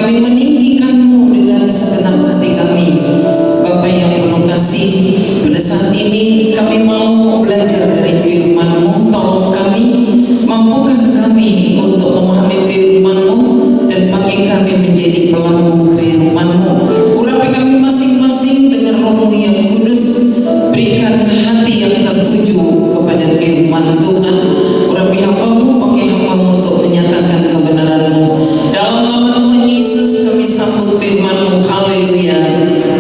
kami meninggikan-Mu dengan segenap hati kami. Bapa yang penuh kasih, pada saat ini kami mau belajar dari firman-Mu. Tolong kami, mampukan kami untuk memahami firman-Mu dan pakai kami menjadi pelaku firman-Mu. Urapi kami masing-masing dengan Roh-Mu yang kudus. Berikan hati yang tertuju kepada firman Tuhan. Urapi hamba-Mu, pakai hamba-Mu untuk menyatakan kebenaran-Mu. Dalam nama Tuhan Yesus kami sambut firman-Mu. Haleluya.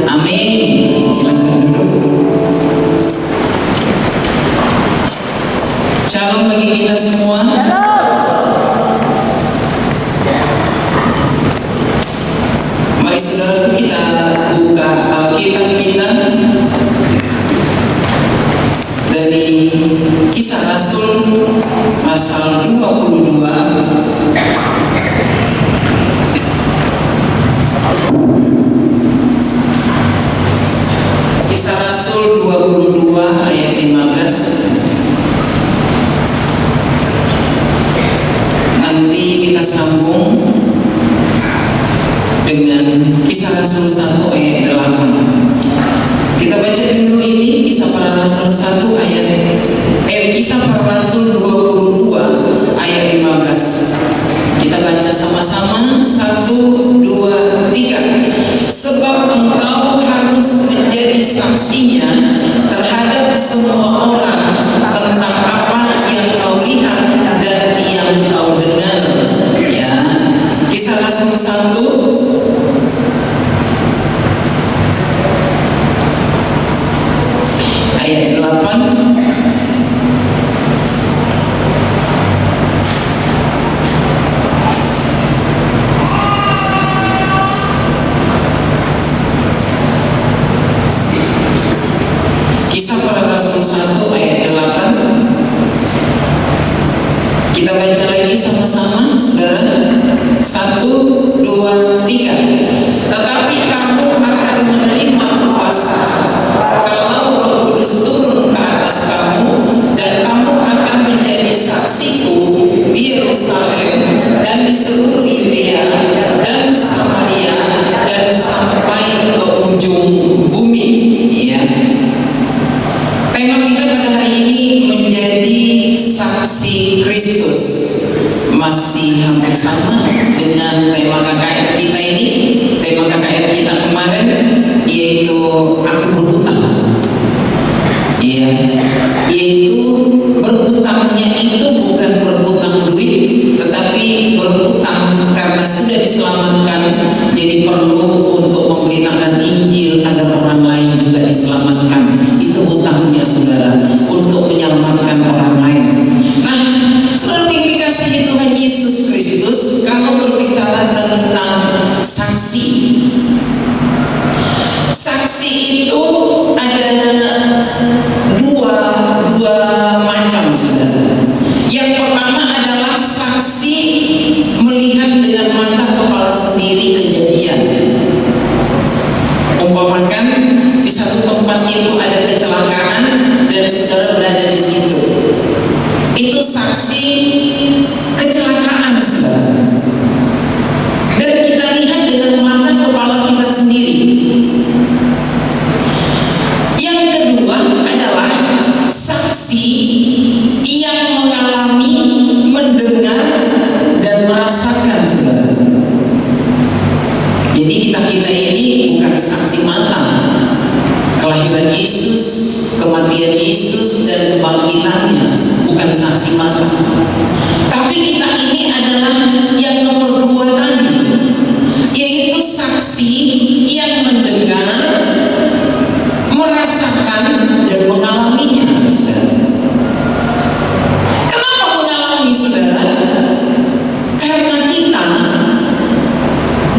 Amin. Silakan duduk. Shalom bagi kita semua. Mari saudara kita buka Alkitab kita dari Kisah Rasul pasal 22. Kisah Rasul 22 ayat 15. Nanti kita sambung dengan Kisah Rasul 1 ayat 8. Kita baca dulu ini Kisah Para Rasul 1 ayat Kisah Para Rasul 22 ayat 15. Kita baca sama-sama. 1, 2, 3. Sebab engkau harus menjadi saksinya terhadap semua orang tentang apa yang kau lihat dan yang kau dengar. Ya, Kisah Rasul 1 ayat 8. Kisah Para Rasul 1 ayat 8. Kita baca lagi sama-sama, saudara. 1, 2, 3. Tetapi kamu akan menerima kuasa kalau Roh Kudus turun ke atas kamu, dan kamu akan menjadi saksiku di Yerusalem dan di seluruh Yudea dan Samaria dan sampai ke ujung bumi. Ya. Tema kita pada hari ini menjadi saksi Kristus. Masih hampir sama dengan tema KKR kita ini. Tema KKR kita kemarin yaitu aku berhutang. Ya, yaitu berhutangnya itu bukan berhutang duit, tetapi berhutang karena sudah diselamatkan. Jadi perlu untuk memberitakan Injil agar orang lain juga diselamatkan. Itu hutangnya, saudara, untuk menyelamatkan orang lain. Nah, saudara yang dikasihi Tuhan Yesus Kristus, kalau berbicara tentang saksi, saksi itu ada dua macam, saudara. Yang pertama adalah saksi melihat dengan mata kepala sendiri kejadian. Umpamakan di satu tempat itu ada kecelakaan dan saudara berada di situ. Itu saksi kecelakaan, saudara. Dan kita lihat dengan mata kepala kita sendiri. Yang kedua adalah saksi yang mengalami, mendengar, dan merasakan, saudara. Jadi kita ini bukan saksi mata kelahiran Yesus, kematian Yesus, dan kebangkitannya, bukan saksi mata. Tapi kita ini adalah yang nomor 2 tadi, yaitu saksi yang mendengar, merasakan, dan mengalaminya, saudara. Kenapa mengalami, saudara? Karena kita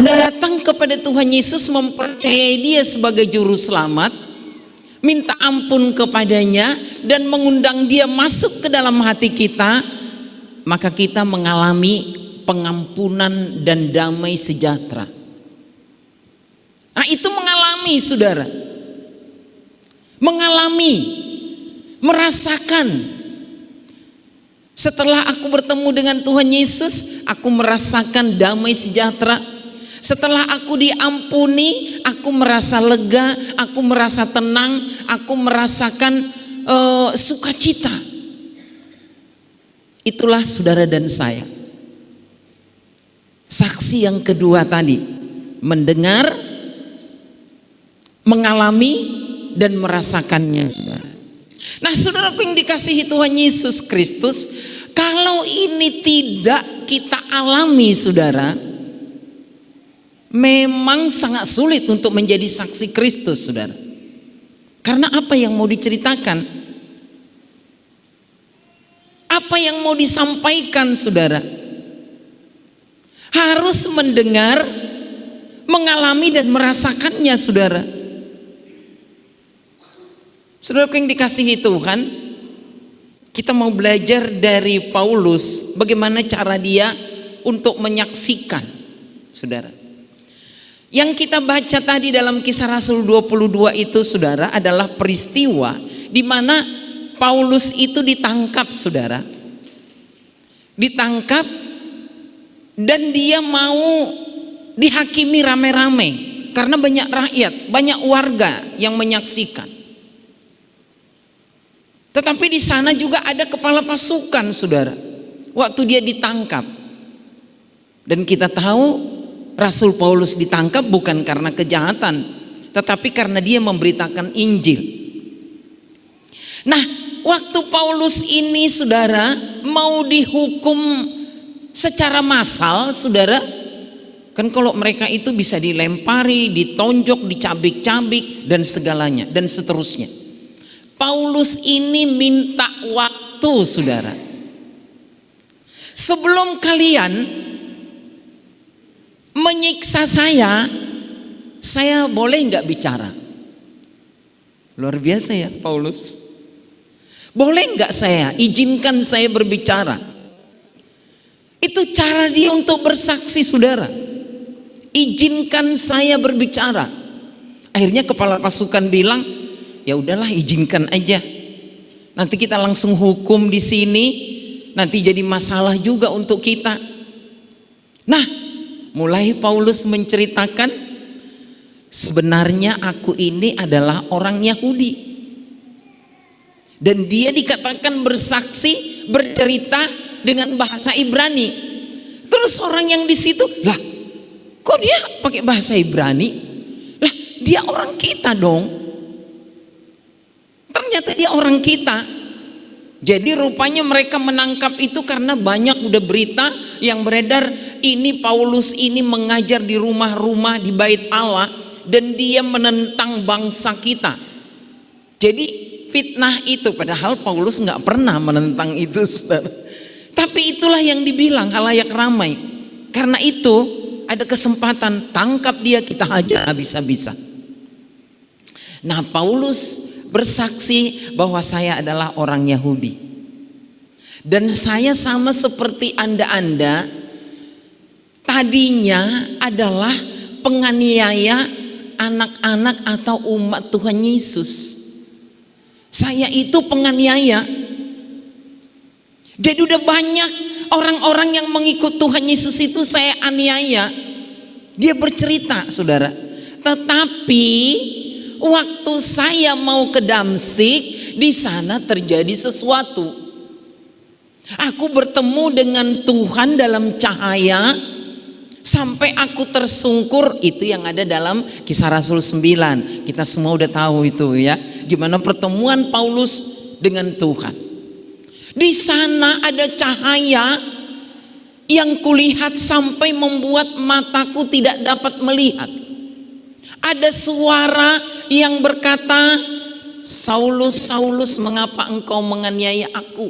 datang kepada Tuhan Yesus, mempercayai Dia sebagai juru selamat, minta ampun kepadanya, dan mengundang Dia masuk ke dalam hati kita, maka kita mengalami pengampunan dan damai sejahtera. Nah, itu mengalami, saudara. Mengalami, merasakan. Setelah aku bertemu dengan Tuhan Yesus, aku merasakan damai sejahtera. Setelah aku diampuni, aku merasa lega, aku merasa tenang, aku merasakan sukacita. Itulah saudara dan saya. Saksi yang kedua tadi, mendengar, mengalami, dan merasakannya. Nah, saudaraku yang dikasihi Tuhan Yesus Kristus, kalau ini tidak kita alami, saudara, memang sangat sulit untuk menjadi saksi Kristus, saudara. Karena apa yang mau diceritakan? Apa yang mau disampaikan, saudara? Harus mendengar, mengalami, dan merasakannya, saudara. Saudara yang dikasihi Tuhan, kita mau belajar dari Paulus bagaimana cara dia untuk menyaksikan, saudara. Yang kita baca tadi dalam Kisah Rasul 22 itu, saudara, adalah peristiwa di mana Paulus itu ditangkap, saudara. Ditangkap dan dia mau dihakimi rame-rame karena banyak rakyat, banyak warga yang menyaksikan. Tetapi di sana juga ada kepala pasukan, saudara, waktu dia ditangkap. Dan kita tahu Rasul Paulus ditangkap bukan karena kejahatan, tetapi karena dia memberitakan Injil. Nah, waktu Paulus ini, saudara, mau dihukum secara massal, saudara, kan kalau mereka itu bisa dilempari, ditonjok, dicabik-cabik, dan segalanya, dan seterusnya. Paulus ini minta waktu, saudara. Sebelum kalian menyiksa saya boleh nggak bicara? Luar biasa ya Paulus. Boleh nggak izinkan saya berbicara? Itu cara dia untuk bersaksi, saudara. Izinkan saya berbicara. Akhirnya kepala pasukan bilang, ya udahlah, izinkan aja. Nanti kita langsung hukum di sini, nanti jadi masalah juga untuk kita. Nah, mulai Paulus menceritakan, sebenarnya aku ini adalah orang Yahudi. Dan dia dikatakan bersaksi, bercerita dengan bahasa Ibrani. Terus orang yang di situ, lah, kok dia pakai bahasa Ibrani? Lah, dia orang kita dong. Ternyata dia orang kita. Jadi rupanya mereka menangkap itu karena banyak udah berita yang beredar, ini Paulus ini mengajar di rumah-rumah di bait Allah dan dia menentang bangsa kita. Jadi fitnah itu, padahal Paulus nggak pernah menentang itu, saudara. Tapi itulah yang dibilang halayak ramai. Karena itu ada kesempatan, tangkap dia, kita hajar habis-habisan. Nah, Paulus bersaksi bahwa saya adalah orang Yahudi. Dan saya sama seperti Anda tadinya adalah penganiaya anak-anak atau umat Tuhan Yesus. Saya itu penganiaya. Jadi udah banyak orang-orang yang mengikut Tuhan Yesus itu saya aniaya. Dia bercerita, saudara. Tetapi waktu saya mau ke Damsyik, di sana terjadi sesuatu. Aku bertemu dengan Tuhan dalam cahaya sampai aku tersungkur. Itu yang ada dalam Kisah Rasul 9. Kita semua udah tahu itu ya, gimana pertemuan Paulus dengan Tuhan. Di sana ada cahaya yang kulihat sampai membuat mataku tidak dapat melihat. Ada suara yang berkata, Saulus, Saulus, mengapa engkau menganiaya aku?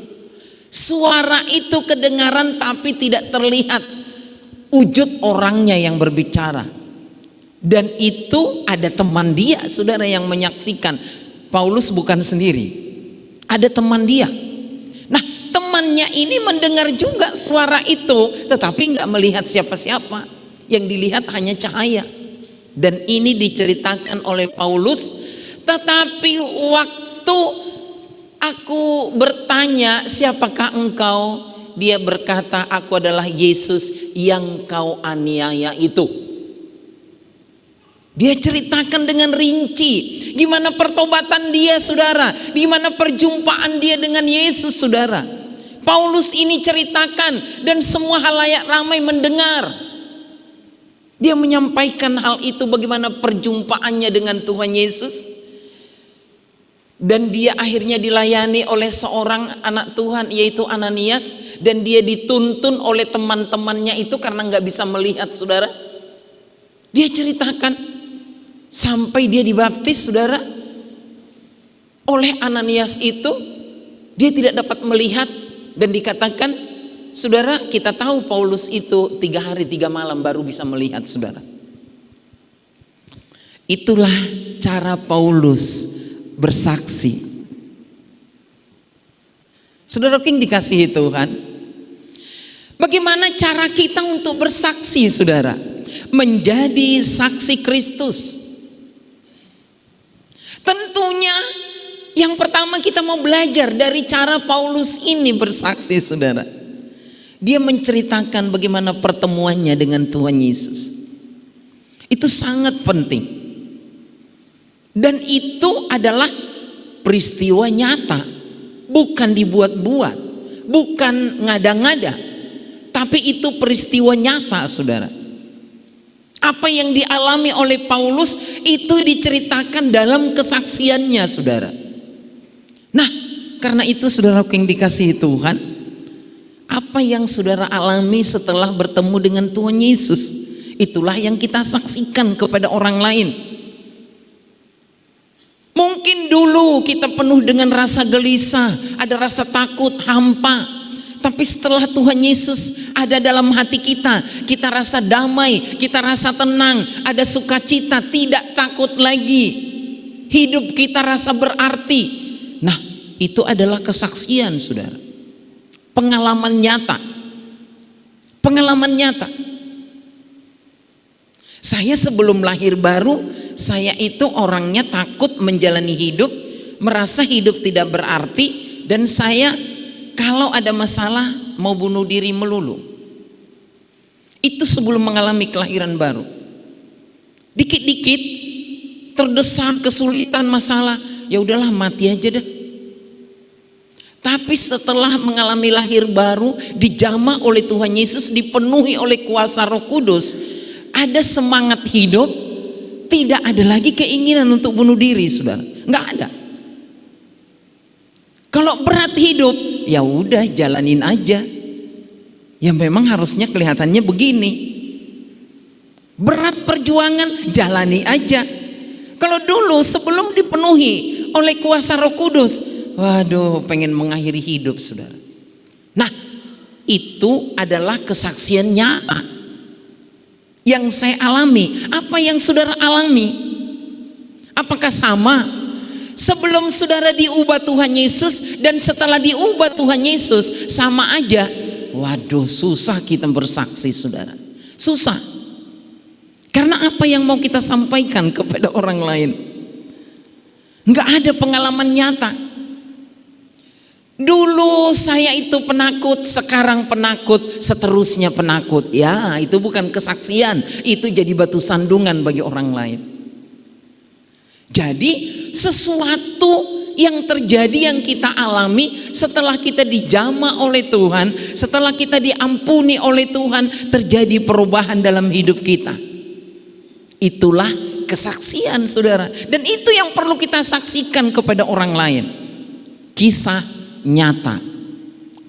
Suara itu kedengaran tapi tidak terlihat wujud orangnya yang berbicara. Dan itu ada teman dia, saudara, yang menyaksikan. Paulus bukan sendiri, ada teman dia. Nah, temannya ini mendengar juga suara itu, tetapi nggak melihat siapa-siapa. Yang dilihat hanya cahaya. Dan ini diceritakan oleh Paulus. Tetapi waktu aku bertanya, siapakah engkau? Dia berkata, aku adalah Yesus yang kau aniaya itu. Dia ceritakan dengan rinci gimana pertobatan dia, saudara, gimana perjumpaan dia dengan Yesus, saudara. Paulus ini ceritakan dan semua halayak ramai mendengar. Dia menyampaikan hal itu, bagaimana perjumpaannya dengan Tuhan Yesus. Dan dia akhirnya dilayani oleh seorang anak Tuhan, yaitu Ananias. Dan dia dituntun oleh teman-temannya itu karena nggak bisa melihat, saudara. Dia ceritakan sampai dia dibaptis, saudara. Oleh Ananias itu dia tidak dapat melihat. Dan dikatakan, saudara, kita tahu Paulus itu 3 hari 3 malam baru bisa melihat, saudara. Itulah cara Paulus bersaksi. Saudara yang dikasihi Tuhan, bagaimana cara kita untuk bersaksi, saudara? Menjadi saksi Kristus. Tentunya yang pertama kita mau belajar dari cara Paulus ini bersaksi, saudara. Dia menceritakan bagaimana pertemuannya dengan Tuhan Yesus. Itu sangat penting. Dan itu adalah peristiwa nyata, bukan dibuat-buat, bukan ngada-ngada, tapi itu peristiwa nyata, saudara. Apa yang dialami oleh Paulus itu diceritakan dalam kesaksiannya, saudara. Nah, karena itu saudara yang dikasihi Tuhan, apa yang saudara alami setelah bertemu dengan Tuhan Yesus, itulah yang kita saksikan kepada orang lain. Mungkin dulu kita penuh dengan rasa gelisah, ada rasa takut, hampa. Tapi setelah Tuhan Yesus ada dalam hati kita, kita rasa damai, kita rasa tenang, ada sukacita, tidak takut lagi. Hidup kita rasa berarti. Nah, itu adalah kesaksian, saudara. Pengalaman nyata. Pengalaman nyata. Saya sebelum lahir baru, saya itu orangnya takut menjalani hidup, merasa hidup tidak berarti, dan saya kalau ada masalah mau bunuh diri melulu. Itu sebelum mengalami kelahiran baru. Dikit-dikit terdesak, kesulitan, masalah, ya udahlah mati aja deh. Tapi setelah mengalami lahir baru, dijamah oleh Tuhan Yesus, dipenuhi oleh kuasa Roh Kudus, ada semangat hidup. Tidak ada lagi keinginan untuk bunuh diri, saudara. Nggak ada. Kalau berat hidup, ya udah jalanin aja. Ya memang harusnya kelihatannya begini. Berat perjuangan, jalani aja. Kalau dulu sebelum dipenuhi oleh kuasa Roh Kudus, waduh, pengen mengakhiri hidup, saudara. Nah, itu adalah kesaksian nyata yang saya alami. Apa yang saudara alami? Apakah sama? Sebelum saudara diubah Tuhan Yesus dan setelah diubah Tuhan Yesus, sama aja? Waduh, susah kita bersaksi, saudara. Susah. Karena apa yang mau kita sampaikan kepada orang lain? Nggak ada pengalaman nyata. Dulu saya itu penakut, sekarang penakut, seterusnya penakut. Ya, itu bukan kesaksian, itu jadi batu sandungan bagi orang lain. Jadi sesuatu yang terjadi, yang kita alami setelah kita dijamah oleh Tuhan, setelah kita diampuni oleh Tuhan, terjadi perubahan dalam hidup kita. Itulah kesaksian, saudara. Dan itu yang perlu kita saksikan kepada orang lain. Kisah nyata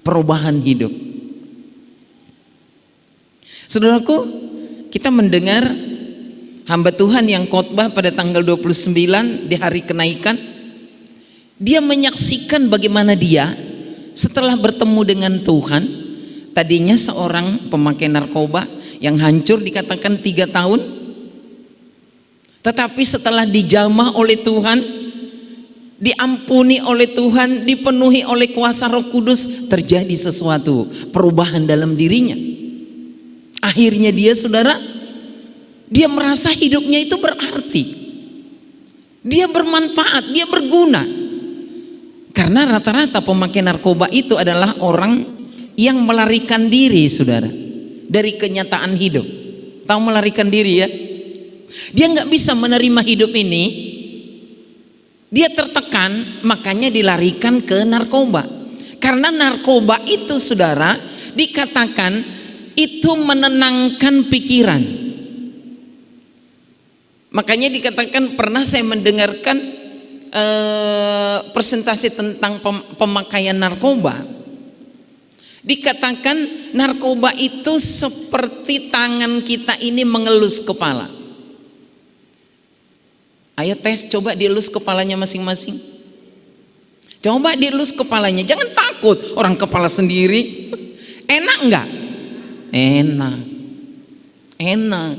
perubahan hidup. Saudaraku, kita mendengar hamba Tuhan yang khotbah pada tanggal 29 di hari kenaikan. Dia menyaksikan bagaimana dia setelah bertemu dengan Tuhan, tadinya seorang pemakai narkoba yang hancur dikatakan 3 tahun, tetapi setelah dijamah oleh Tuhan, diampuni oleh Tuhan, dipenuhi oleh kuasa Roh Kudus, terjadi sesuatu perubahan dalam dirinya. Akhirnya dia, saudara, dia merasa hidupnya itu berarti, dia bermanfaat, dia berguna. Karena rata-rata pemakai narkoba itu adalah orang yang melarikan diri, saudara, dari kenyataan hidup. Tahu melarikan diri ya? Dia nggak bisa menerima hidup ini, dia tertekan, makanya dilarikan ke narkoba. Karena narkoba itu saudara, dikatakan itu menenangkan pikiran. Makanya dikatakan, pernah saya mendengarkan presentasi tentang pemakaian narkoba. Dikatakan narkoba itu seperti tangan kita ini mengelus kepala. Ayo tes, coba dielus kepalanya masing-masing. Coba dielus kepalanya, jangan takut, orang kepala sendiri. Enak enggak? Enak. Enak.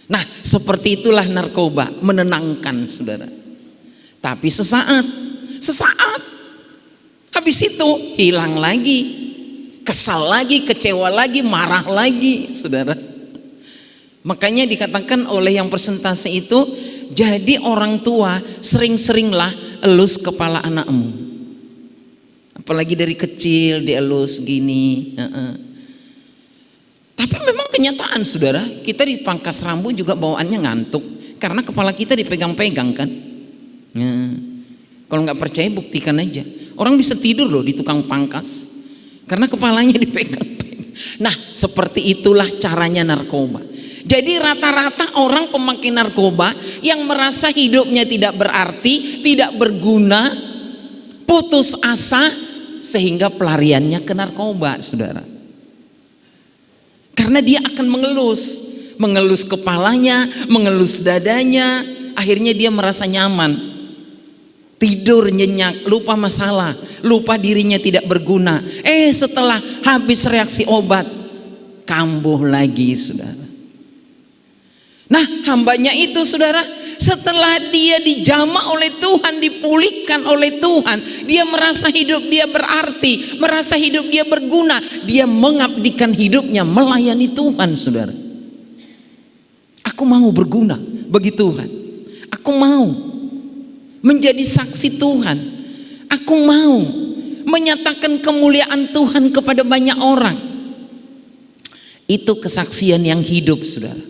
Nah, seperti itulah narkoba, menenangkan saudara. Tapi sesaat, habis itu hilang lagi, kesal lagi, kecewa lagi, marah lagi, saudara. Makanya dikatakan oleh yang presentasi itu, jadi orang tua sering-seringlah elus kepala anakmu. Apalagi dari kecil dielus gini. Tapi memang kenyataan saudara, kita dipangkas rambut juga bawaannya ngantuk, karena kepala kita dipegang-pegang kan. Kalau nggak percaya buktikan aja. Orang bisa tidur loh di tukang pangkas karena kepalanya dipegang-pegang. Nah, seperti itulah caranya narkoba. Jadi rata-rata orang pemakai narkoba yang merasa hidupnya tidak berarti, tidak berguna, putus asa, sehingga pelariannya ke narkoba, saudara. Karena dia akan mengelus kepalanya, mengelus dadanya, akhirnya dia merasa nyaman. Tidur nyenyak, lupa masalah, lupa dirinya tidak berguna. Setelah habis reaksi obat, kambuh lagi, saudara. Nah, hambanya itu saudara, setelah dia dijamah oleh Tuhan, dipulihkan oleh Tuhan, dia merasa hidup dia berarti, merasa hidup dia berguna, dia mengabdikan hidupnya melayani Tuhan, saudara. Aku mau berguna bagi Tuhan. Aku mau menjadi saksi Tuhan. Aku mau menyatakan kemuliaan Tuhan kepada banyak orang. Itu kesaksian yang hidup, saudara.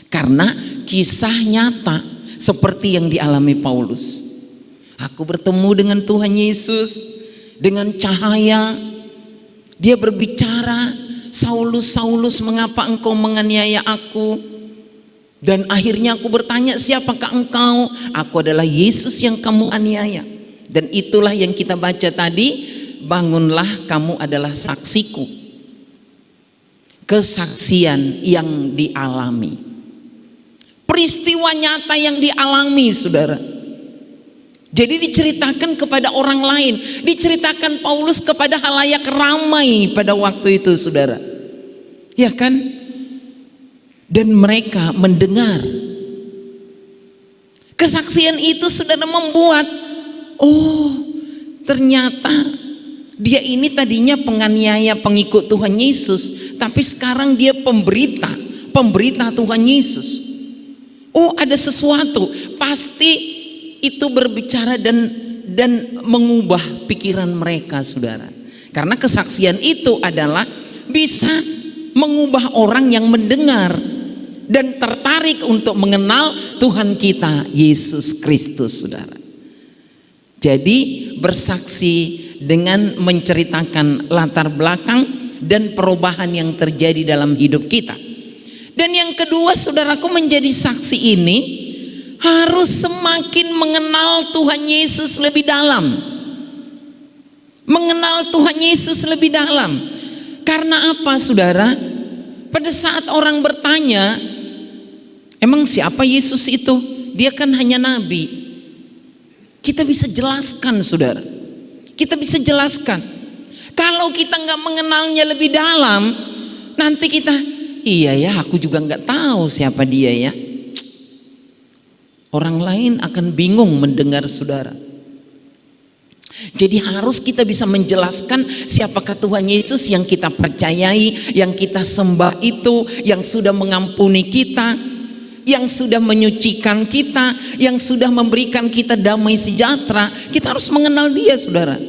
Karena kisah nyata seperti yang dialami Paulus. Aku bertemu dengan Tuhan Yesus dengan cahaya. Dia berbicara, Saulus, Saulus, mengapa engkau menganiaya aku? Dan akhirnya aku bertanya, siapakah engkau? Aku adalah Yesus yang kamu aniaya. Dan itulah yang kita baca tadi, bangunlah kamu adalah saksiku. Kesaksian yang dialami, peristiwa nyata yang dialami, saudara. Jadi diceritakan kepada orang lain, diceritakan Paulus kepada halayak ramai pada waktu itu, saudara. Ya kan? Dan mereka mendengar. Kesaksian itu saudara membuat, ternyata dia ini tadinya penganiaya pengikut Tuhan Yesus, tapi sekarang dia pemberita Tuhan Yesus. Ada sesuatu, pasti itu berbicara dan mengubah pikiran mereka, saudara. Karena kesaksian itu adalah bisa mengubah orang yang mendengar dan tertarik untuk mengenal Tuhan kita Yesus Kristus, saudara. Jadi bersaksi dengan menceritakan latar belakang dan perubahan yang terjadi dalam hidup kita. Dan yang kedua, saudaraku, menjadi saksi ini harus semakin mengenal Tuhan Yesus lebih dalam. Mengenal Tuhan Yesus lebih dalam. Karena apa, saudara? Pada saat orang bertanya, emang siapa Yesus itu? Dia kan hanya nabi. Kita bisa jelaskan, saudara. Kita bisa jelaskan. Kalau kita nggak mengenalnya lebih dalam, nanti kita, iya ya, aku juga nggak tahu siapa dia ya. Orang lain akan bingung mendengar saudara. Jadi harus kita bisa menjelaskan siapakah Tuhan Yesus yang kita percayai, yang kita sembah itu, yang sudah mengampuni kita, yang sudah menyucikan kita, yang sudah memberikan kita damai sejahtera. Kita harus mengenal dia, saudara,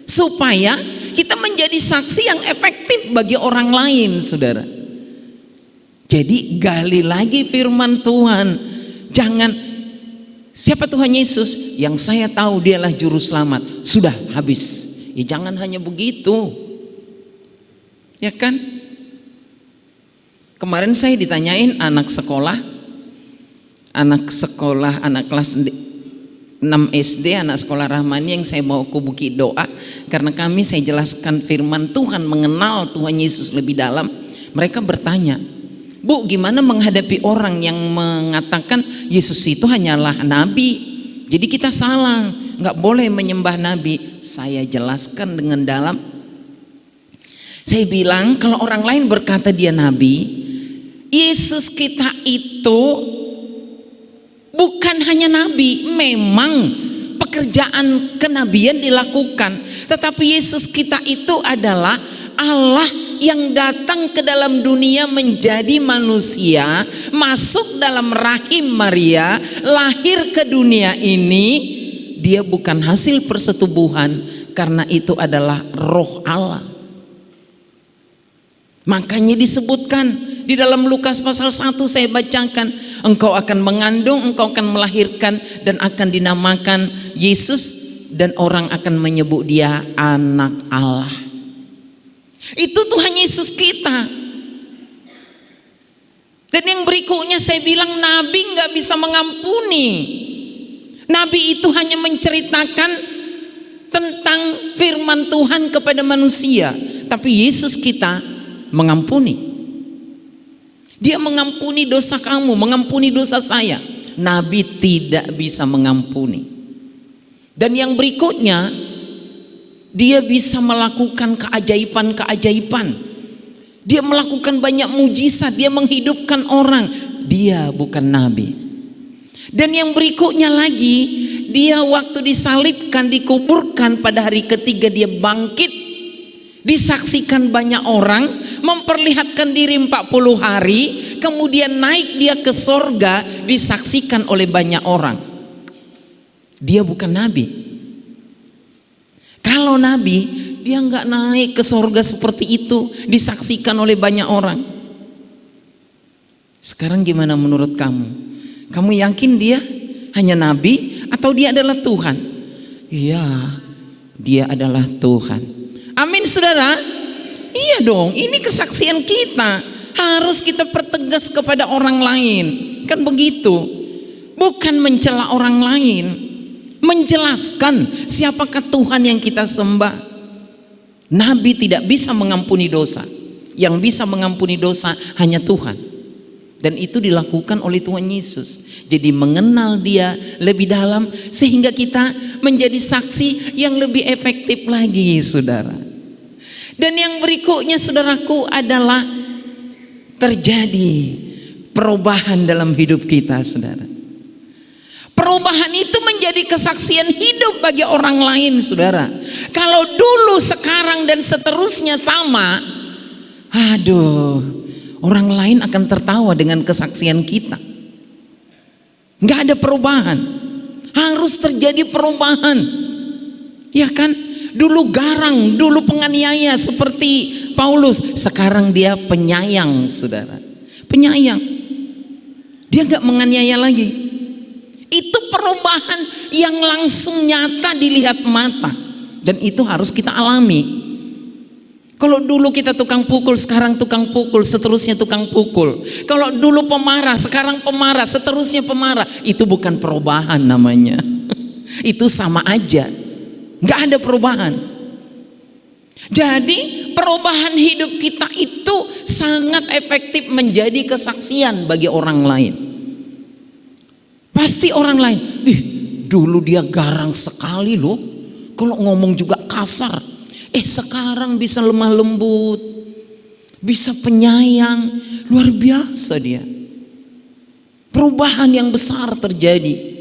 supaya kita menjadi saksi yang efektif bagi orang lain, saudara. Jadi gali lagi firman Tuhan. Jangan, siapa Tuhan Yesus? Yang saya tahu dialah juru selamat. Sudah habis. Ya jangan hanya begitu. Ya kan? Kemarin saya ditanyain anak sekolah, anak kelas 6 SD, anak sekolah Rahmani yang saya bawa ke Bukit Doa. Karena saya jelaskan firman Tuhan, mengenal Tuhan Yesus lebih dalam. Mereka bertanya, Bu, gimana menghadapi orang yang mengatakan Yesus itu hanyalah nabi? Jadi kita salah, nggak boleh menyembah nabi. Saya jelaskan dengan dalam. Saya bilang kalau orang lain berkata dia nabi, Yesus kita itu bukan hanya nabi, memang pekerjaan kenabian dilakukan, tetapi Yesus kita itu adalah Allah yang datang ke dalam dunia menjadi manusia, masuk dalam rahim Maria, lahir ke dunia ini. Dia bukan hasil persetubuhan, karena itu adalah roh Allah. Makanya disebutkan di dalam Lukas pasal 1, saya bacakan, engkau akan mengandung, engkau akan melahirkan, dan akan dinamakan Yesus, dan orang akan menyebut dia anak Allah. Itu Tuhan Yesus kita. Dan yang berikutnya saya bilang, nabi nggak bisa mengampuni. Nabi itu hanya menceritakan tentang firman Tuhan kepada manusia, tapi Yesus kita mengampuni. Dia mengampuni dosa kamu, mengampuni dosa saya. Nabi tidak bisa mengampuni. Dan yang berikutnya, dia bisa melakukan keajaiban-keajaiban. Dia melakukan banyak mujizat, dia menghidupkan orang. Dia bukan nabi. Dan yang berikutnya lagi, dia waktu disalibkan, dikuburkan, pada hari ketiga dia bangkit, disaksikan banyak orang, memperlihatkan diri 40 hari, kemudian naik dia ke sorga, disaksikan oleh banyak orang. Dia bukan nabi. Kalau nabi, dia nggak naik ke sorga seperti itu, disaksikan oleh banyak orang. Sekarang gimana menurut kamu? Kamu yakin dia hanya nabi atau dia adalah Tuhan? Iya, dia adalah Tuhan. Amin saudara. Iya dong, ini kesaksian kita. Harus kita pertegas kepada orang lain. Kan begitu. Bukan mencela orang lain, menjelaskan siapakah Tuhan yang kita sembah. Nabi tidak bisa mengampuni dosa. Yang bisa mengampuni dosa hanya Tuhan. Dan itu dilakukan oleh Tuhan Yesus. Jadi mengenal dia lebih dalam, sehingga kita menjadi saksi yang lebih efektif lagi, saudara. Dan yang berikutnya, saudaraku, adalah terjadi perubahan dalam hidup kita, saudara. Perubahan itu menjadi kesaksian hidup bagi orang lain, saudara. Kalau dulu, sekarang, dan seterusnya sama, aduh, orang lain akan tertawa dengan kesaksian kita. Nggak ada perubahan. Harus terjadi perubahan. Ya kan? Dulu garang, dulu penganiaya seperti Paulus. Sekarang dia penyayang, saudara. Penyayang. Dia nggak menganiaya lagi. Itu perubahan yang langsung nyata dilihat mata. Dan itu harus kita alami. Kalau dulu kita tukang pukul, sekarang tukang pukul, seterusnya tukang pukul. Kalau dulu pemarah, sekarang pemarah, seterusnya pemarah. Itu bukan perubahan namanya. Itu sama aja. Nggak ada perubahan. Jadi perubahan hidup kita itu sangat efektif menjadi kesaksian bagi orang lain. Pasti orang lain, dulu dia garang sekali loh. Kalau ngomong juga kasar. Sekarang bisa lemah lembut, bisa penyayang, luar biasa dia. Perubahan yang besar terjadi.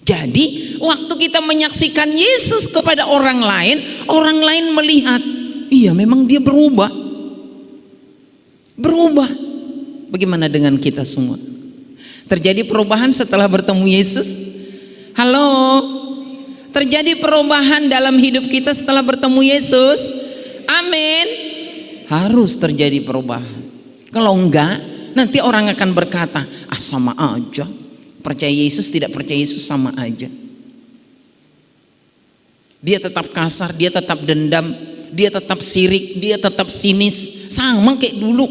Jadi waktu kita menyaksikan Yesus kepada orang lain melihat, iya memang dia berubah. Berubah. Bagaimana dengan kita semua? Terjadi perubahan setelah bertemu Yesus? Halo? Terjadi perubahan dalam hidup kita setelah bertemu Yesus? Amin. Harus terjadi perubahan. Kalau enggak, nanti orang akan berkata, ah sama aja, percaya Yesus tidak percaya Yesus sama aja. Dia tetap kasar, dia tetap dendam, dia tetap sirik, dia tetap sinis, sama kayak dulu.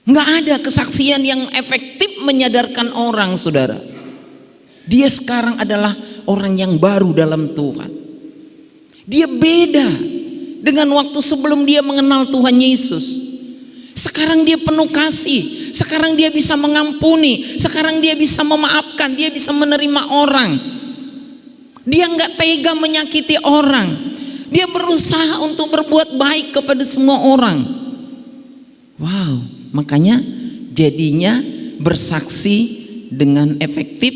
Enggak ada kesaksian yang efektif menyadarkan orang, saudara. Dia sekarang adalah orang yang baru dalam Tuhan. Dia beda dengan waktu sebelum dia mengenal Tuhan Yesus. Sekarang dia penuh kasih, sekarang dia bisa mengampuni, sekarang dia bisa memaafkan, dia bisa menerima orang. Dia nggak tega menyakiti orang. Dia berusaha untuk berbuat baik kepada semua orang. Wow, makanya jadinya bersaksi dengan efektif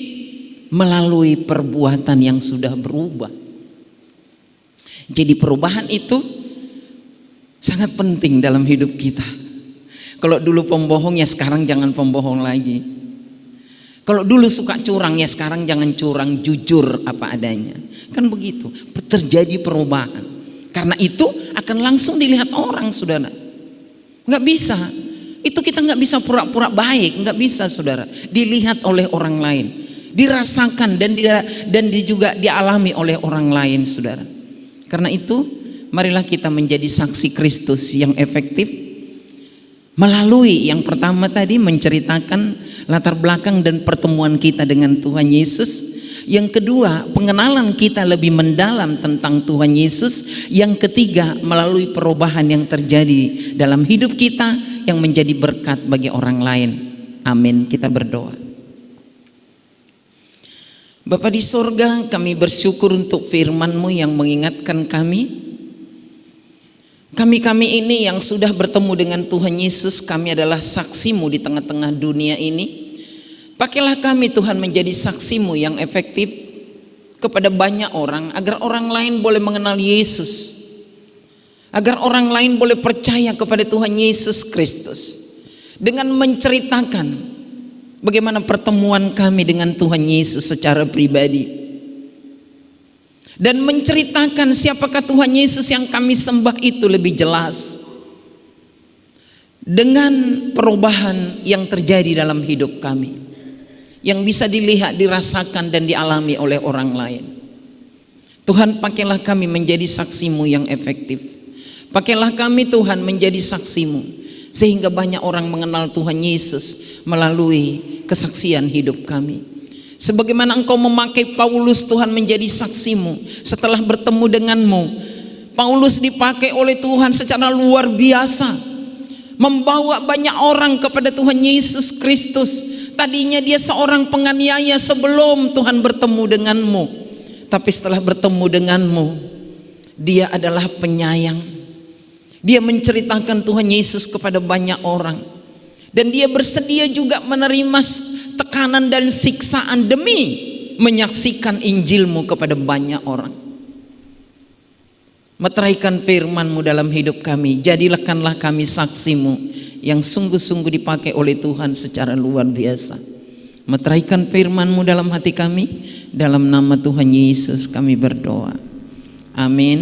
melalui perbuatan yang sudah berubah. Jadi perubahan itu sangat penting dalam hidup kita. Kalau dulu pembohong ya sekarang jangan pembohong lagi. Kalau dulu suka curang ya sekarang jangan curang, jujur apa adanya. Kan begitu, terjadi perubahan. Karena itu akan langsung dilihat orang, saudara. Nggak bisa, itu kita nggak bisa pura-pura baik, nggak bisa, saudara. Dilihat oleh orang lain, dirasakan dan juga dialami oleh orang lain, saudara. Karena itu marilah kita menjadi saksi Kristus yang efektif. Melalui yang pertama tadi menceritakan latar belakang dan pertemuan kita dengan Tuhan Yesus. Yang kedua, pengenalan kita lebih mendalam tentang Tuhan Yesus. Yang ketiga, melalui perubahan yang terjadi dalam hidup kita yang menjadi berkat bagi orang lain. Amin. Kita berdoa. Bapa di sorga, kami bersyukur untuk firman-Mu yang mengingatkan kami. Kami ini yang sudah bertemu dengan Tuhan Yesus, kami adalah saksi-Mu di tengah-tengah dunia ini. Pakailah kami Tuhan menjadi saksi-Mu yang efektif kepada banyak orang, agar orang lain boleh mengenal Yesus, agar orang lain boleh percaya kepada Tuhan Yesus Kristus, dengan menceritakan bagaimana pertemuan kami dengan Tuhan Yesus secara pribadi. Dan menceritakan siapakah Tuhan Yesus yang kami sembah itu lebih jelas. Dengan perubahan yang terjadi dalam hidup kami, yang bisa dilihat, dirasakan dan dialami oleh orang lain. Tuhan, pakailah kami menjadi saksi-Mu yang efektif. Pakailah kami Tuhan menjadi saksi-Mu, sehingga banyak orang mengenal Tuhan Yesus melalui kesaksian hidup kami. Sebagaimana Engkau memakai Paulus Tuhan menjadi saksi-Mu setelah bertemu dengan-Mu. Paulus dipakai oleh Tuhan secara luar biasa, membawa banyak orang kepada Tuhan Yesus Kristus. Tadinya dia seorang penganiaya sebelum Tuhan bertemu dengan-Mu, tapi setelah bertemu dengan-Mu, dia adalah penyayang. Dia menceritakan Tuhan Yesus kepada banyak orang, dan dia bersedia juga menerima tekanan dan siksaan demi menyaksikan Injil-Mu kepada banyak orang. Meteraikan firman-Mu dalam hidup kami. Jadikanlah kami saksi-Mu yang sungguh-sungguh dipakai oleh Tuhan secara luar biasa. Meteraikan firman-Mu dalam hati kami. Dalam nama Tuhan Yesus kami berdoa. Amin.